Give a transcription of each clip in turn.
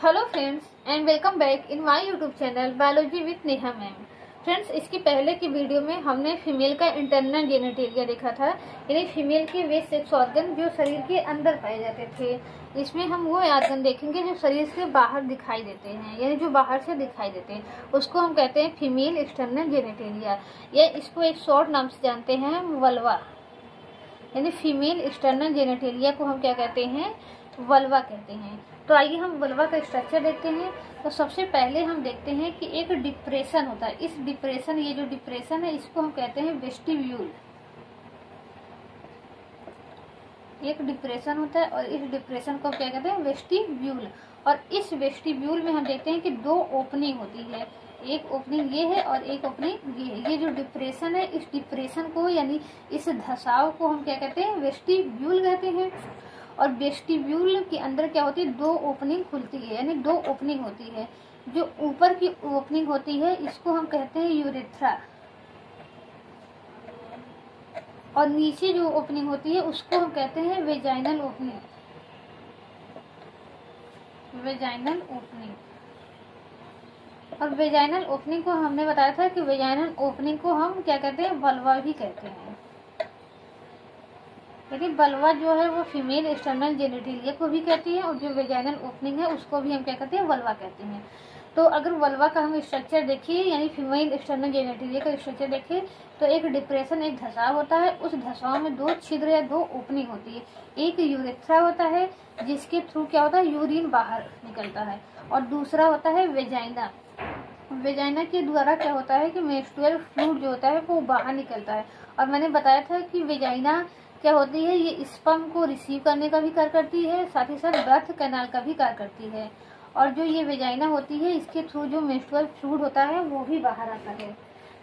Hello friends and welcome back in my YouTube channel biology with Neha ma'am. Friends, इसकी पहले की video में हमने फीमेल का इंटरनल जेनेटेरिया देखा था, यानी फीमेल के वे सेक्स ऑर्गन जो शरीर के अंदर पाए जाते थे। इसमें हम वो ऑर्गन देखेंगे जो शरीर से बाहर दिखाई देते हैं, यानी जो बाहर से दिखाई देते हैं उसको हम कहते हैं फीमेल एक्सटर्नल जेनेटेरिया, या इसको एक शॉर्ट नाम से जानते हैं वल्वा। यानी फीमेल एक्सटर्नल जेनेटेरिया को हम क्या कहते हैं? वल्वा कहते हैं। तो आइए हम वल्वा का स्ट्रक्चर देखते हैं। तो सबसे पहले हम देखते हैं कि एक डिप्रेशन होता है। इस डिप्रेशन, ये जो डिप्रेशन है इसको हम कहते हैं वेस्टिब्यूल। एक डिप्रेशन होता है और इस डिप्रेशन को क्या कहते हैं? वेस्टिब्यूल। और इस वेस्टिब्यूल में हम देखते हैं कि दो ओपनिंग होती है, एक ओपनिंग ये है और एक ओपनिंग ये है। ये जो डिप्रेशन है, इस डिप्रेशन को यानी इस धसाव को हम क्या कहते हैं? वेस्टिब्यूल कहते हैं। और वेस्टिब्यूल के अंदर क्या होती है? दो ओपनिंग खुलती है, यानी दो ओपनिंग होती है। जो ऊपर की ओपनिंग होती है इसको हम कहते हैं यूरेथ्रा, और नीचे जो ओपनिंग होती है उसको हम कहते हैं वेजाइनल ओपनिंग। Vaginal opening. और वेजाइनल ओपनिंग को हमने बताया था कि वेजाइनल ओपनिंग को हम क्या कहते हैं? वल्वा भी कहते हैं। लेकिन वल्वा जो है वो फीमेल एक्सटर्नल जेनेटेरिया को भी कहती है, और जो वेजाइनल ओपनिंग है उसको भी हम क्या कहते हैं? वल्वा कहते हैं। तो अगर वल्वा का हम स्ट्रक्चर देखिए, यानी फीमेल एक्सटर्नल जेनेटेरिया का स्ट्रक्चर देखिए, तो एक डिप्रेशन, एक धसाव होता है। उस धसाव में दो छिद्र या दो ओपनिंग होती है। एक यूरेथ्रा होता है जिसके थ्रू क्या होता है? यूरिन बाहर निकलता है, और दूसरा होता है वेजाइना। वेजाइना के द्वारा क्या होता है कि मेंस्ट्रुअल फ्लूइड जो होता है वो बाहर निकलता है। और मैंने बताया था कि वेजाइना क्या होती है? ये स्पर्म को रिसीव करने का भी कार्य करती है, साथ ही साथ बर्थ कैनाल का भी कार्य करती है। और जो ये वेजाइना होती है इसके थ्रू जो मेंस्ट्रुअल फ्लूइड होता है वो भी बाहर आता है।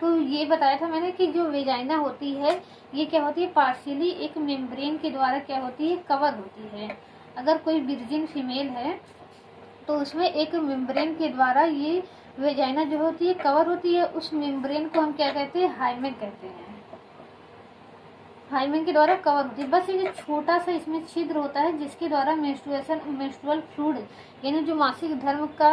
तो ये बताया था मैंने कि जो वेजाइना होती है ये क्या होती है? पार्शियली एक मेम्ब्रेन के द्वारा क्या होती है? कवर होती है। अगर कोई विर्जिन फीमेल है तो उसमें एक मेम्ब्रेन के द्वारा ये वेजाइना जो होती है कवर होती है। उस मेम्ब्रेन को हम क्या कहते हैं? हाइमेन कहते हैं। हाइमेन के द्वारा कवर होती है। बस ये छोटा सा इसमें छिद्र होता है जिसके द्वारा मेंस्ट्रुअल फ्लूइड यानी जो मासिक धर्म का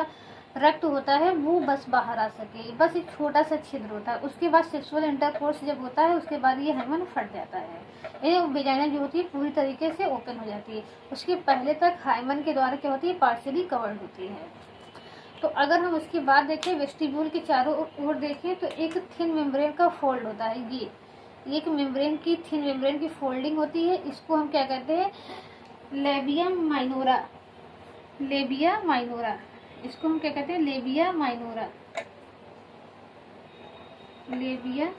रक्त होता है वो बस बाहर आ सके। बस एक छोटा सा छिद्र होता है। उसके बाद सेक्सुअल इंटरकोर्स जब होता है उसके बाद ये हाइमेन फट जाता है। ये वेजाइना जो होती है पूरी तरीके से ओपन हो जाती है। उसके पहले तक हाइमेन के द्वारा क्या होती है? पार्शियली कवर्ड होती है। तो अगर हम उसके बाद देखें, वेस्टिब्यूल के चारों ओर देखें तो एक थिन मेम्ब्रेन का फोल्ड होता है। ये एक मेम्ब्रेन की थिन मेम्ब्रेन की फोल्डिंग होती है। इसको हम क्या कहते हैं? Labia minora. लेबिया माइनोरा, इसको हम क्या कहते हैं? Labia minora. लेबिया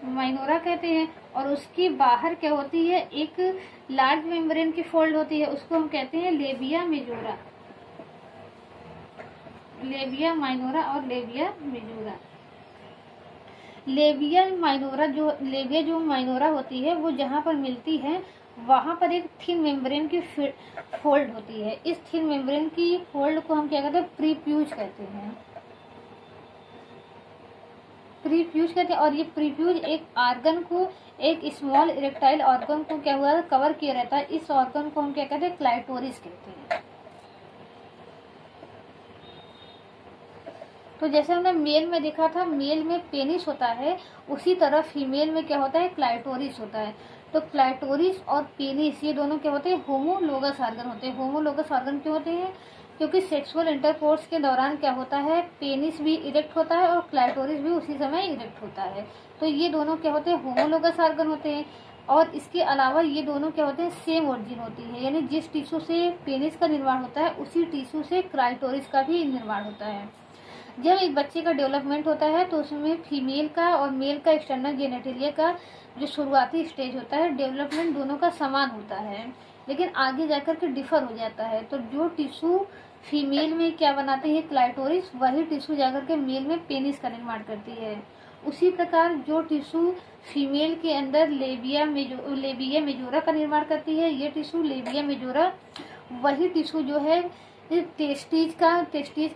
माइनोरा कहते हैं। और उसके बाहर क्या होती है? एक लार्ज मेम्ब्रेन की फोल्ड होती है, उसको हम कहते हैं लेबिया मेजोरा। लेबिया माइनोरा और लेबिया मेजोरा। लेबिया जो माइनोरा होती है वो जहाँ पर मिलती है वहां पर एक थिन मेम्ब्रेन की फोल्ड होती है। इस थिन मेम्ब्रेन की फोल्ड को हम क्या कहते हैं? प्रीप्यूज कहते हैं। प्रीप्यूज कहते हैं। और ये प्रीप्यूज एक ऑर्गन को, एक स्मॉल इरेक्टाइल ऑर्गन को क्या हुआ? कवर किया रहता है। इस ऑर्गन को हम क्या कहते हैं? क्लाइटोरिस कहते हैं। तो जैसे हमने मेल में देखा था, मेल में पेनिस होता है, उसी तरह फीमेल में क्या होता है? क्लाइटोरिस होता है। तो क्लाइटोरिस और पेनिस ये दोनों क्या होते हैं? होमोलोगस ऑर्गन होते हैं। होमोलोगस ऑर्गन क्यों होते हैं? क्योंकि सेक्सुअल इंटरकोर्स के दौरान क्या होता है? पेनिस भी इरेक्ट होता है और क्लाइटोरिस भी उसी समय इरेक्ट होता है। तो ये दोनों क्या होते हैं? होमोलोगस ऑर्गन होते हैं। और इसके अलावा ये दोनों क्या होते हैं? सेम ओरिजिन होती है, यानी जिस टिश्यू से पेनिस का निर्माण होता है उसी टिश्यू से क्लाइटोरिस का भी निर्माण होता है। जब एक बच्चे का डेवलपमेंट होता है तो उसमें फीमेल का और मेल का एक्सटर्नल जेनेटेरिया का जो शुरुआती स्टेज होता है, डेवलपमेंट दोनों का समान होता है, लेकिन आगे जाकर के डिफर हो जाता है। तो जो टिश्यू फीमेल में क्या बनाते हैं? क्लाइटोरिस, वही टिश्यू जाकर के मेल में पेनिस का निर्माण करती है। उसी प्रकार जो टिश्यू फीमेल के अंदर लेबिया मेजोरा का निर्माण करती है, ये टिश्यू लेबिया मेजोरा, वही टिश्यू जो है टेस्टीज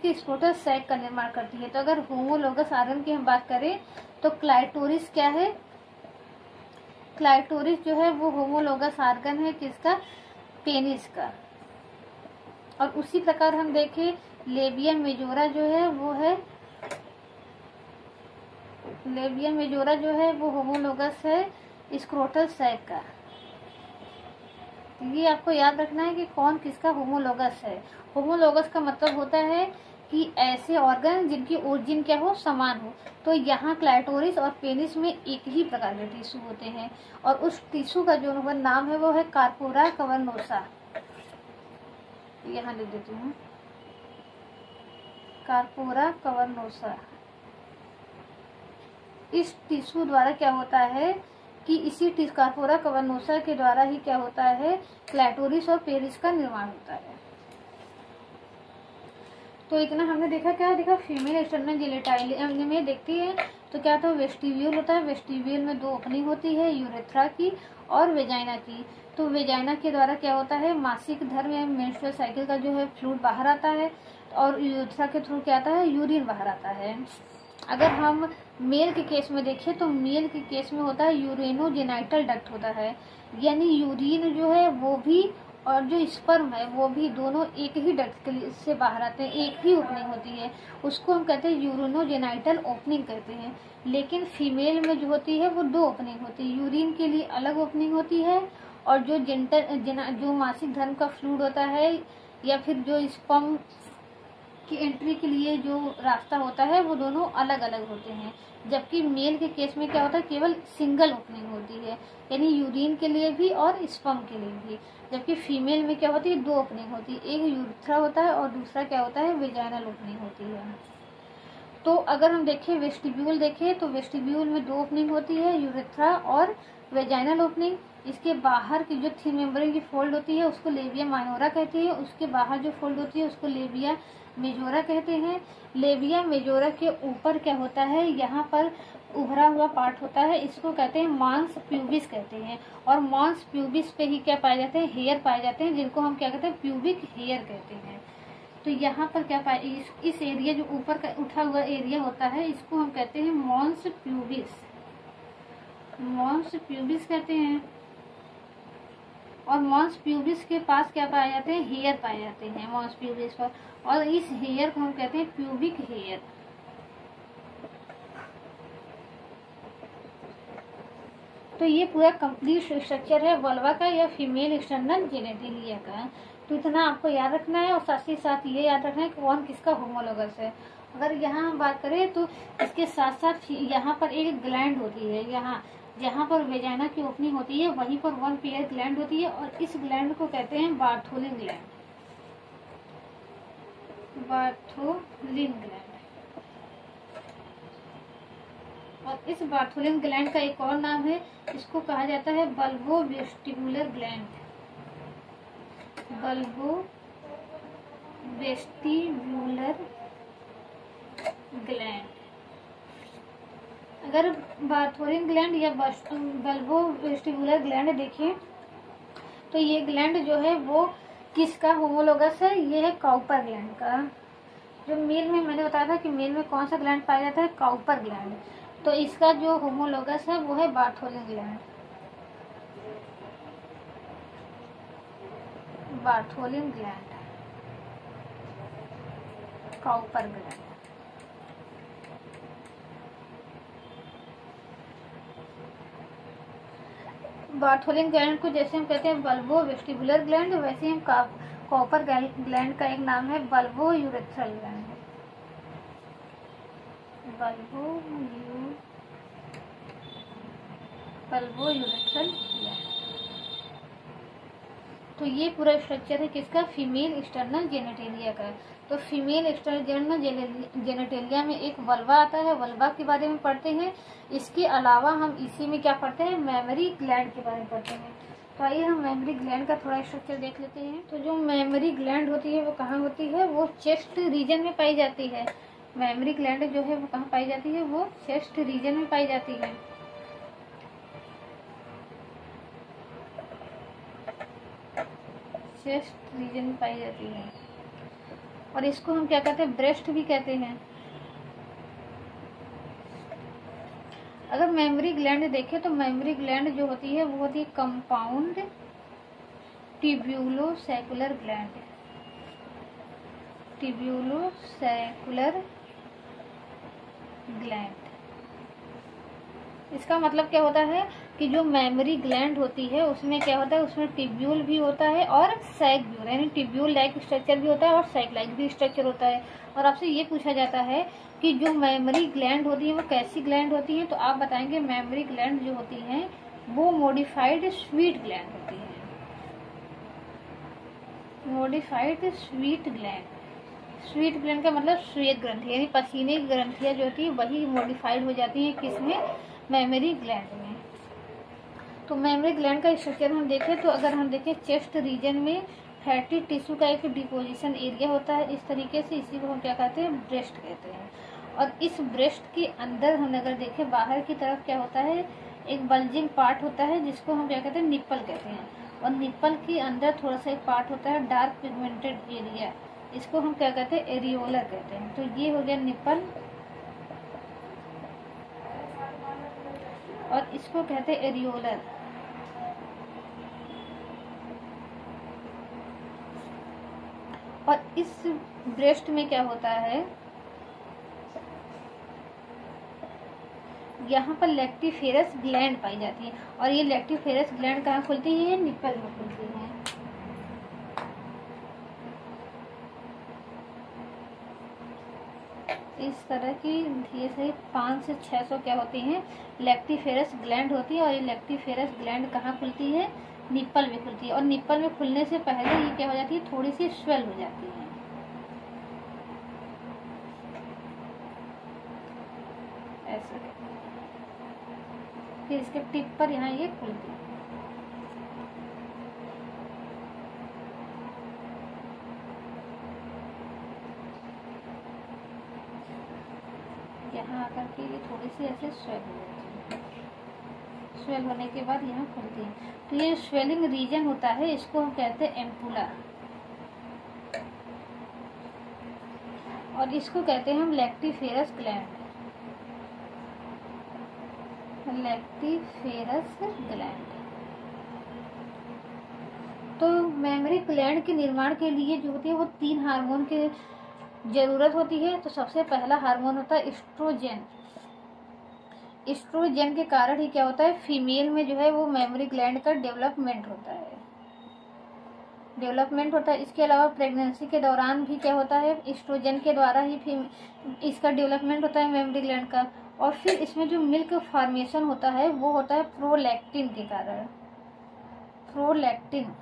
के स्क्रोटस सैक का निर्माण करती है। तो अगर होमोलोगस ऑर्गन की हम बात करें तो क्लाइटोरिस क्या है? क्लाइटोरिस जो है वो होमोलोगस ऑर्गन है किसका? पेनिस का। और उसी प्रकार हम देखें लेबिया मेजोरा जो है वो है, लेबिया मेजोरा जो है वो होमोलोगस है स्क्रोटल सैक का। ये आपको याद रखना है कि कौन किसका होमोलोगस है। होमोलोगस का मतलब होता है कि ऐसे ऑर्गन जिनकी ओरिजिन क्या हो, समान हो। तो यहाँ क्लाइटोरिस और पेनिस में एक ही प्रकार के टिश्यू होते हैं और उस टिश्यू का जो नाम है वो है कार्पोरा कवर्नोसा। यहाँ लिख देती हूँ, कार्पोरा कवर्नोसा। इस टिश्यू द्वारा क्या होता है कि इसी कार्पोरा कवर्नोसा के द्वारा ही क्या होता है, क्लाइटोरिस और पेनिस का निर्माण होता है। तो इतना हमने देखा, क्या देखा, फीमेल एक्सटर्नल जेनिटल में देखती है तो क्या था, वेस्टिब्यूल होता है। वेस्टिब्यूल में 2 ओपनिंग होती है, यूरेथ्रा की और वेजाइना की। तो वेजाइना के द्वारा क्या होता है, मासिक धर्म या मेंस्ट्रुअल साइकिल का जो है फ्लूइड बाहर आता है और यूरेथ्रा के थ्रू क्या आता है, यूरिन बाहर आता है। अगर हम मेल के केस में देखें तो मेल के केस में होता है यूरेनोजेनाइटल डक्ट होता है, यानी यूरिन जो है वो भी और जो स्पर्म है वो भी दोनों एक ही डक्ट से बाहर आते हैं, एक ही ओपनिंग होती है, उसको हम कहते हैं यूरिनोजेनाइटल ओपनिंग कहते हैं। लेकिन फीमेल में जो होती है वो 2 ओपनिंग होती है, यूरिन के लिए अलग ओपनिंग होती है और जो जो मासिक धर्म का फ्लूइड होता है या फिर जो स्पर्म की एंट्री के लिए जो रास्ता होता है वो दोनों अलग अलग होते हैं। जबकि मेल के केस में क्या होता है, केवल सिंगल ओपनिंग होती है, यानी यूरिन के लिए भी और स्पर्म के लिए भी। जबकि फीमेल में क्या होती है, 2 ओपनिंग होती है, एक यूरेथ्रा होता है और दूसरा क्या होता है, वेजाइनल ओपनिंग होती है। तो अगर हम देखें वेस्टिब्यूल देखें तो वेस्टिब्यूल में 2 ओपनिंग होती है, यूरेथ्रा और वेजाइनल ओपनिंग। इसके बाहर की जो थिन मेम्ब्रेन की फोल्ड होती है उसको लेबिया माइनोरा कहती है, उसके बाहर जो फोल्ड होती है उसको लेबिया मेजोरा कहते हैं। लेबिया मेजोरा के ऊपर क्या होता है, यहाँ पर उभरा हुआ पार्ट होता है, इसको कहते हैं मांस प्यूबिस कहते हैं। और मांस प्यूबिस पे ही क्या पाए जाते हैं, हेयर पाए जाते हैं, जिनको हम क्या कहते हैं, प्यूबिक हेयर कहते हैं। तो यहाँ पर क्या पाए, इस एरिया जो ऊपर का उठा हुआ एरिया होता है इसको हम कहते हैं मॉन्स प्यूबिस, मॉन्स प्यूबिस कहते हैं। और मॉन्स प्यूबिस के पास क्या पाए जाते हैं, हेयर पाए जाते हैं मॉन्स प्यूबिस पर, और इस हेयर को हम कहते हैं प्यूबिक हेयर। तो ये पूरा कंप्लीट स्ट्रक्चर है वल्वा का या फीमेल एक्सटर्नल जेनिटलिया का। तो इतना आपको याद रखना है और साथ ही साथ ये याद रखना है कि कौन किसका होमोलोगस है। अगर यहाँ हम बात करें तो इसके साथ साथ यहाँ पर एक ग्लैंड होती है, यहाँ जहाँ पर वेजाइना की ओपनिंग होती है वहीं पर 1 पेयर ग्लैंड होती है और इस ग्लैंड को कहते हैं बार्थोलिन ग्लैंड, बार्थोलिन ग्लैंड। और इस बार्थोलिन ग्लैंड का एक और नाम है, इसको कहा जाता है bulbo vestibular gland, bulbo vestibular gland. अगर बार्थोलिन ग्लैंड या बल्बो वेस्टिबुलर ग्लैंड देखिए तो ये ग्लैंड जो है वो किसका होमोलोगस है, ये है काउपर ग्लैंड का। जो मेल में मैंने बताया था कि मेल में कौन सा ग्लैंड पाया जाता है, काउपर ग्लैंड। तो इसका जो होमोलोगस है वो है Bartholin gland, Bartholin gland, Cowper gland. Bartholin gland को जैसे हम कहते हैं बल्बो वेस्टिबुलर ग्लैंड, वैसे हम काउपर ग्लैंड का एक नाम है bulbo urethral gland, bulbo urethral gland. तो ये पूरा स्ट्रक्चर है किसका, फीमेल एक्सटर्नल जेनिटेलिया का। तो फीमेल एक्सटर्नल जेनिटेलिया में एक वल्वा आता है, वल्वा के बारे में पढ़ते हैं। इसके अलावा हम इसी में क्या पढ़ते हैं, मेमरी ग्लैंड के बारे में पढ़ते हैं। तो आइए हम मेमरी ग्लैंड का थोड़ा स्ट्रक्चर देख लेते हैं। तो जो मेमरी ग्लैंड होती है वो कहाँ होती है, वो चेस्ट रीजन में पाई जाती है। मेमरी ग्लैंड जो है वो कहाँ पाई जाती है, वो चेस्ट रीजन में पाई जाती है। चेस्ट रीजन में पाई जाती है और इसको हम क्या कहते हैं, ब्रेस्ट भी कहते हैं। अगर मेमरी ग्लैंड देखें तो मेमरी ग्लैंड जो होती है वो होती है compound tubulo saccular gland, tubulosaccular gland. इसका मतलब क्या होता है कि जो मेमोरी ग्लैंड होती है उसमें क्या होता है, उसमें ट्यूब्यूल भी होता है और सैक भी होता है, यानी ट्यूब्यूल लाइक स्ट्रक्चर भी होता है और सैक लाइक भी स्ट्रक्चर होता है। और आपसे ये पूछा जाता है कि जो मेमोरी ग्लैंड होती है वो कैसी ग्लैंड होती है, तो आप बताएंगे मेमोरी ग्लैंड जो होती हैं वो मॉडिफाइड स्वीट ग्लैंड होती है। Modified sweet gland, sweet gland का मतलब श्वेत ग्रंथि, यानी पसीने की ग्रंथियां जो होती है वही मॉडिफाइड हो जाती हैं किसमें, मेमोरी ग्लैंड में। तो मेमोरी ग्लैंड का स्ट्रक्चर हम देखें तो अगर हम देखें चेस्ट रीजन में फैटी टिश्यू का एक डिपोजिशन एरिया होता है इस तरीके से, इसी को हम क्या कहते हैं, ब्रेस्ट कहते हैं। और इस ब्रेस्ट के अंदर हम अगर देखें बाहर की तरफ क्या होता है, एक बल्जिंग पार्ट होता है जिसको हम क्या कहते हैं, निप्पल कहते हैं। और निप्पल के अंदर थोड़ा सा एक पार्ट होता है डार्क पिगमेंटेड एरिया, इसको हम क्या कहते हैं, एरियोलर कहते हैं। तो ये हो गया निप्पल और इसको कहते हैं एरियोलर। और इस ब्रेस्ट में क्या होता है, यहाँ पर लैक्टिफेरस ग्लैंड पाई जाती है। और ये लैक्टिफेरस ग्लैंड कहाँ खुलती है, निप्पल में खुलती है। इस तरह की ये सही 500 से 600 क्या होती हैं, लैक्टिफेरस ग्लैंड होती है। और ये लैक्टिफेरस ग्लैंड कहाँ खुलती है, निप्पल में खुलती है। और निप्पल में खुलने से पहले ये क्या हो जाती है, थोड़ी सी स्वेल हो जाती है ऐसे। फिर इसके टिप पर यहाँ ये खुलती है। यहाँ आकर के ये थोड़ी सी ऐसे स्वेल हो जाती है। स्वेल होने के बाद यहाँ खुलती है। तो ये स्वेलिंग रीजन होता है, इसको हम कहते हैं एम्पुला। और इसको कहते हैं हम लैक्टिफेरस ग्लैंड, लैक्टिफेरस ग्लैंड। तो मेमोरी ग्लैंड के निर्माण के लिए जो होती है वो 3 हार्मोन की जरूरत होती है। तो सबसे पहला हार्मोन होता है एस्ट्रोजन। एस्ट्रोजन के कारण ही क्या होता है, फीमेल में जो है वो मेमोरी ग्लैंड का डेवलपमेंट होता है, इसके अलावा प्रेगनेंसी के दौरान भी क्या होता है, एस्ट्रोजन के द्वारा ही इसका डेवलपमेंट होता है मेमोरी ग्लैंड का। और फिर इसमें जो मिल्क फॉर्मेशन होता है वो होता है प्रोलैक्टिन के कारण, प्रोलैक्टिन।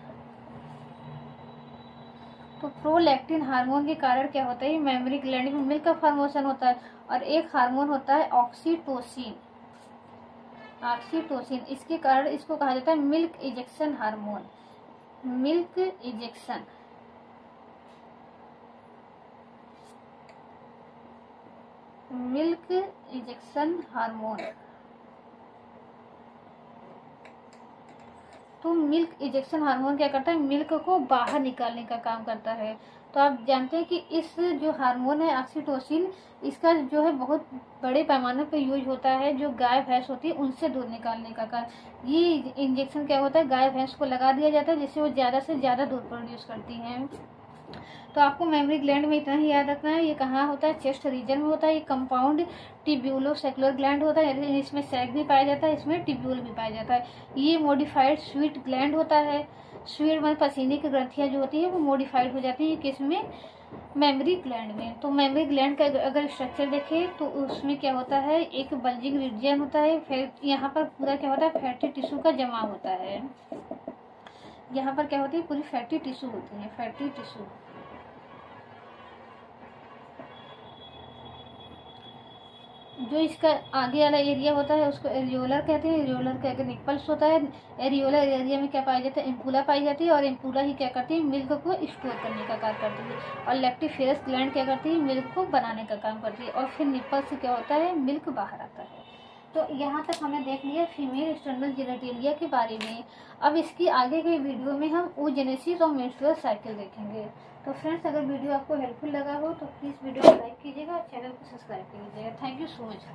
तो प्रोलैक्टिन हार्मोन के कारण क्या होता है, मेमोरी ग्लैंड में मिल्क का फॉर्मेशन होता है। और एक हार्मोन होता है ऑक्सीटोसिन, ऑक्सीटोसिन। इसके कारण इसको कहा जाता है milk ejection hormone, milk ejection. Milk ejection hormone. तो मिल्क इजेक्शन हार्मोन क्या करता है, मिल्क को बाहर निकालने का काम करता है। तो आप जानते हैं कि इस जो हार्मोन है ऑक्सीटोसिन, इसका जो है बहुत बड़े पैमाने पर यूज होता है जो गाय भैंस होती है उनसे दूध निकालने का काम। ये इंजेक्शन क्या होता है, गाय भैंस को लगा दिया जाता है जिससे वो ज़्यादा से ज़्यादा दूध प्रोड्यूस करती हैं। तो आपको मेमोरी ग्लैंड में इतना ही याद रखना है, ये कहाँ होता है, चेस्ट रीजन में होता है। ये कंपाउंड ट्यूब्यूलोसैकुलर ग्लैंड होता है, इसमें सैक भी पाया जाता है, इसमें ट्यूब्यूल भी पाया जाता है। ये मॉडिफाइड स्वीट ग्लैंड होता है। स्वीट मतलब पसीने की ग्रंथियाँ जो होती है वो मॉडिफाइड हो जाती है किसमें, मेमोरी ग्लैंड में। तो मेमोरी ग्लैंड का अगर स्ट्रक्चर देखें तो उसमें क्या होता है, एक बल्जिंग रीजन होता है, फिर यहाँ पर पूरा क्या होता है, फैटी टिश्यू का जमा होता है। यहाँ पर क्या होती है, पूरी फैटी टिश्यू होती है, फैटी टिश्यू। जो इसका आगे वाला एरिया होता है उसको एरियोलर कहते हैं। एरियोलर का निप्पल्स होता है। एरियोलर एरिया में क्या पाया जाता है, एम्पुला पाई जाती है। और एम्पुला ही क्या करती है, मिल्क को स्टोर करने का कार्य करती है। और लैक्टिफेरस ग्लैंड क्या करती है, मिल्क को बनाने का काम करती है। और फिर निप्पल से क्या होता है, मिल्क बाहर आता है। तो यहाँ तक हमने देख लिया फीमेल एक्सटर्नल जेनिटलिया के बारे में। अब इसकी आगे के वीडियो में हम oogenesis और मेंस्ट्रुअल साइकिल देखेंगे। तो फ्रेंड्स, अगर वीडियो आपको हेल्पफुल लगा हो तो प्लीज़ वीडियो को लाइक कीजिएगा और चैनल को सब्सक्राइब कीजिएगा। Thank you so much.